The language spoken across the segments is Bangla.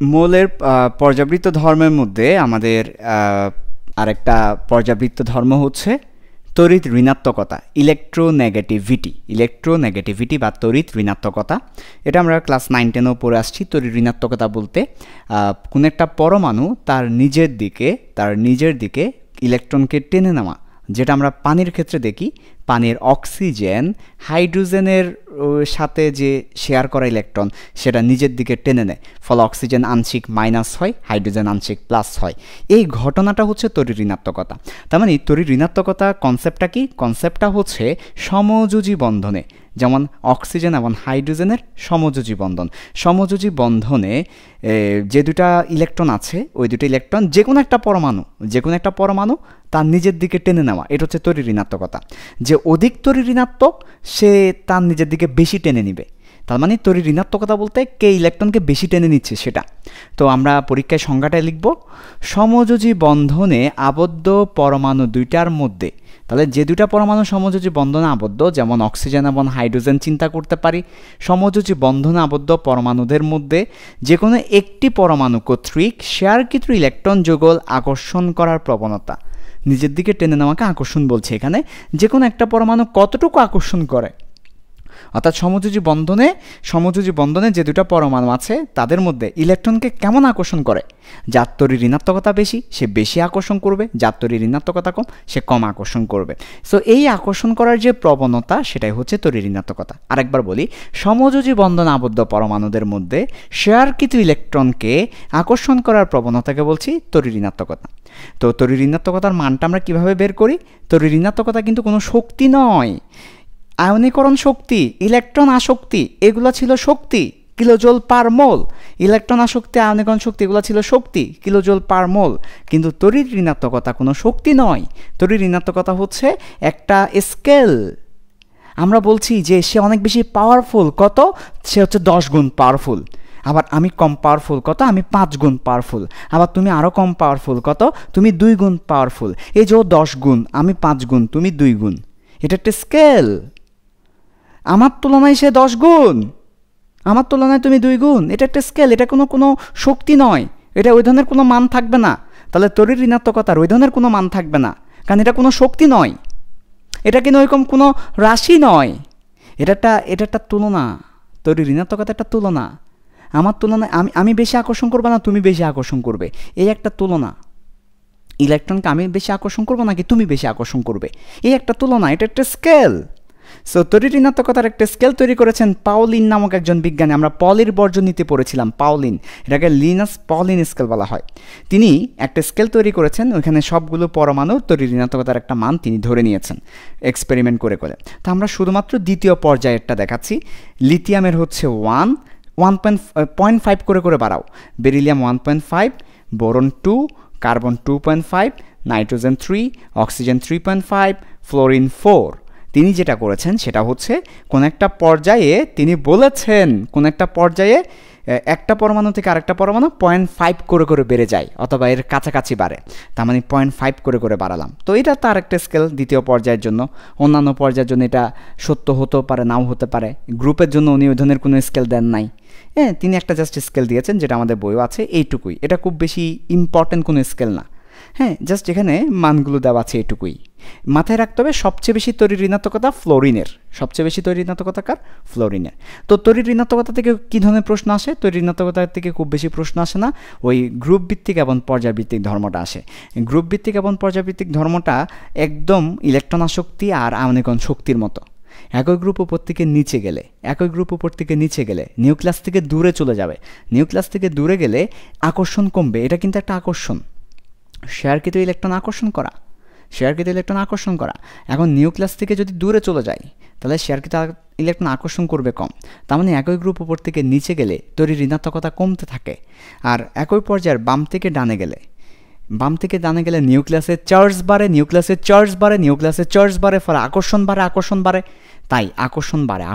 মৌলের পর্যাবৃত্ত ধর্মের মধ্যে আমাদের আরেকটা পর্যাবৃত্ত ধর্ম হচ্ছে তড়িৎ ঋণাত্মকতা, ইলেকট্রোনেগেটিভিটি বা তড়িৎ ঋণাত্মকতা। এটা আমরা ক্লাস 9-10-এও পড়ে আসছি। তড়িৎ ঋণাত্মকতা বলতে কোন একটা পরমাণু তার নিজের দিকে ইলেকট্রনকে টেনে নেওয়া, যেটা আমরা পানির ক্ষেত্রে দেখি। পানির অক্সিজেন হাইড্রোজেনের সাথে যে শেয়ার করা ইলেকট্রন সেটা নিজের দিকে টেনে নেয়, ফলে অক্সিজেন আংশিক মাইনাস হয়, হাইড্রোজেন আংশিক প্লাস হয়। এই ঘটনাটা হচ্ছে তড়িৎ ঋণাত্মকতা। তার মানে তড়িৎ ঋণাত্মকতা কনসেপ্টটা কি? কনসেপ্টটা হচ্ছে সমযোজী বন্ধনে, যেমন অক্সিজেন এবং হাইড্রোজেনের সমযোজী বন্ধন। সমযোজী বন্ধনে যে দুটা ইলেকট্রন আছে, ওই দুটো ইলেকট্রন যে কোনো একটা পরমাণু তার নিজের দিকে টেনে নেওয়া, এটা হচ্ছে তড়িৎ ঋণাত্মকতা। যে অধিক তড়িৎ ঋণাত্মক সে তার নিজের দিকে বেশি টেনে নিবে। তার মানে তড়িৎ ঋণাত্মকতা বলতে কে ইলেকট্রনকে বেশি টেনে নিচ্ছে সেটা। তো আমরা পরীক্ষায় সংজ্ঞাটায় লিখব, সমযোজী বন্ধনে আবদ্ধ পরমাণু দুইটার মধ্যে। তাহলে যে দুটা পরমাণু সমযোজী বন্ধনে আবদ্ধ, যেমন অক্সিজেন এবং হাইড্রোজেন চিন্তা করতে পারি, সমযোজী বন্ধনে আবদ্ধ পরমাণুদের মধ্যে যে কোনো একটি পরমাণু কর্তৃক শেয়ারকৃত ইলেকট্রন যুগল আকর্ষণ করার প্রবণতা, নিজের দিকে টেনে নেওয়াকে আকর্ষণ বলছে এখানে। যে কোনো একটা পরমাণু কতটুকু আকর্ষণ করে, অর্থাৎ সমযোজী বন্ধনে যে দুটো পরমাণু আছে তাদের মধ্যে ইলেকট্রনকে কেমন আকর্ষণ করে। যার তড়িৎ ঋণাত্মকতা বেশি সে বেশি আকর্ষণ করবে, যার তড়িৎ ঋণাত্মকতা কম সে কম আকর্ষণ করবে। সো এই আকর্ষণ করার যে প্রবণতা সেটাই হচ্ছে তড়িৎ ঋণাত্মকতা। আরেকবার বলি, সমযোজী বন্ধন আবদ্ধ পরমাণুদের মধ্যে শেয়ারকৃত ইলেকট্রনকে আকর্ষণ করার প্রবণতাকে বলছি তড়িৎ ঋণাত্মকতা। তো তড়িৎ ঋণাত্মকতার মানটা আমরা কীভাবে বের করি? তড়িৎ ঋণাত্মকতা কিন্তু কোনো শক্তি নয়, আয়নীকরণ শক্তি, ইলেকট্রন আসক্তি এগুলো ছিল শক্তি, কিলোজোল পার মোল। ইলেকট্রন আসক্তি, আয়নীকরণ শক্তি এগুলো ছিল শক্তি, কিলোজোল পার মোল। কিন্তু তড়িৎ ঋণাত্মকতা কোনো শক্তি নয়। তড়িৎ ঋণাত্মকতা হচ্ছে একটা স্কেল। আমরা বলছি যে সে অনেক বেশি পাওয়ারফুল, কত? সে হচ্ছে 10 গুণ পাওয়ারফুল। আবার আমি কম পাওয়ারফুল, কত? আমি 5 গুণ পাওয়ারফুল। আবার তুমি আরও কম পাওয়ারফুল, কত? তুমি 2 গুণ পাওয়ারফুল। এই যে 10 গুণ, আমি 5 গুণ, তুমি 2 গুণ। এটা একটা স্কেল। আমার তুলনায় সে 10 গুণ, আমার তুলনায় তুমি 2 গুণ। এটা একটা স্কেল, এটা কোনো শক্তি নয়, এটা ওই ধরনের কোনো মান থাকবে না। তাহলে তড়িৎ ঋণাত্মকতার ওই ধরনের কোনো মান থাকবে না, কারণ এটা কোনো শক্তি নয়, এটা কিন্তু ওইরকম কোনো রাশি নয়। এটা একটা তুলনা। তড়িৎ ঋণাত্মকতা একটা তুলনা। আমার তুলনায় আমি বেশি আকর্ষণ করবো না, তুমি বেশি আকর্ষণ করবে, এই একটা তুলনা। ইলেকট্রনকে আমি বেশি আকর্ষণ করবো নাকি তুমি বেশি আকর্ষণ করবে, এই একটা তুলনা। এটা একটা স্কেল। সো তড়িৎ ঋণাত্মকতার একটা স্কেল তৈরি করেছেন পাউলিন নামক একজন বিজ্ঞানী। আমরা পলির বর্জনীতি পড়েছিলাম, পাউলিন, এটাকে লিনাস পলিন স্কেল বলা হয়। তিনি একটা স্কেল তৈরি করেছেন, ওইখানে সবগুলো পরমাণুর তড়িৎ ঋণাত্মকতার একটা মান তিনি ধরে নিয়েছেন এক্সপেরিমেন্ট করে। তো আমরা শুধুমাত্র দ্বিতীয় পর্যায়েরটা দেখাচ্ছি। লিথিয়ামের হচ্ছে 1.5 করে বাড়াও, beryllium 1.5, boron 2, carbon 2.5, nitrogen 3, oxygen 3.5, fluorine 4। তিনি যেটা করেছেন সেটা হচ্ছে কোন একটা পর্যায়ে তিনি বলেছেন একটা পরমাণু থেকে আরেকটা পরমাণু 0.5 করে বেড়ে যায়, অথবা এর কাছাকাছি বাড়ে। তার মানে 0.5 করে বাড়ালাম। তো এটা তার একটা স্কেল দ্বিতীয় পর্যায়ের জন্য। অন্যান্য পর্যায়ের জন্য এটা সত্য হতেও পারে, নাও হতে পারে। গ্রুপের জন্য উনি ওই ধরনের কোনো স্কেল দেন নাই। হ্যাঁ, তিনি একটা জাস্ট স্কেল দিয়েছেন, যেটা আমাদের বইও আছে, এইটুকুই। এটা খুব বেশি ইম্পর্টেন্ট কোনো স্কেল না। হ্যাঁ, জাস্ট এখানে মানগুলো দেওয়া আছে, এটুকুই মাথায় রাখতে হবে। সবচেয়ে বেশি তড়িৎ ঋণাত্মকতা ফ্লোরিনের, সবচেয়ে বেশি তড়িৎ ঋণাত্মকতা কার? ফ্লোরিনের। তো তড়িৎ ঋণাত্মকতা থেকে কী ধরনের প্রশ্ন আসে? তড়িৎ ঋণাত্মকতা থেকে খুব বেশি প্রশ্ন আসে না, ওই গ্রুপ ভিত্তিক এবং পর্যায়ভিত্তিক ধর্মটা আসে। গ্রুপ ভিত্তিক এবং পর্যায়ভিত্তিক ধর্মটা একদম ইলেকট্রন আসক্তি আর আয়নীকরণ শক্তির মতো। একই গ্রুপ উপর থেকে নিচে গেলে নিউক্লিয়াস থেকে দূরে চলে যাবে। নিউক্লিয়াস থেকে দূরে গেলে আকর্ষণ কমবে। এটা কিন্তু একটা আকর্ষণ, শেয়ারকৃত ইলেকট্রন আকর্ষণ করা। এখন নিউক্লিয়াস থেকে যদি দূরে চলে যায় তাহলে শেয়ারকৃত ইলেকট্রন আকর্ষণ করবে কম। তার মানে একই গ্রুপ উপর থেকে নিচে গেলে তড়িৎ ঋণাত্মকতা কমতে থাকে। আর একই পর্যায়ের বাম থেকে ডানে গেলে নিউক্লিয়াসের চার্জ বাড়ে, ফলে আকর্ষণ বাড়ে। তাই আকর্ষণ বাড়ে,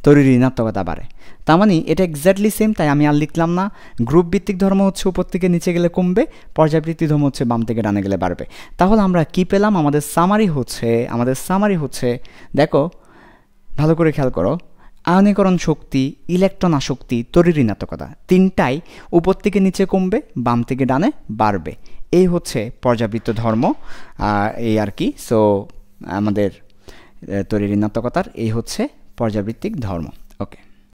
তড়িৎ ঋণাত্মকতা বাড়ে। তার মানে এটা এক্স্যাক্টলি সেম। তাই আমি আর লিখলাম না। গ্রুপ ভিত্তিক ধর্ম হচ্ছে উপর থেকে নিচে গেলে কমবে, পর্যায়ভিত্তিক ধর্ম হচ্ছে বাম থেকে ডানে গেলে বাড়বে। তাহলে আমরা কি পেলাম? আমাদের সামারি হচ্ছে দেখো ভালো করে খেয়াল করো, আয়নীকরণ শক্তি, ইলেকট্রন আসক্তি, তড়িৎ ঋণাত্মকতা, তিনটাই উপর থেকে নিচে কমবে, বাম থেকে ডানে বাড়বে। এই হচ্ছে পর্যাবৃত্ত ধর্ম, এই আর কি। সো আমাদের তড়িৎ ঋণাত্মকতার এই হচ্ছে পর্যাবৃত্তিক ধর্ম। ওকে।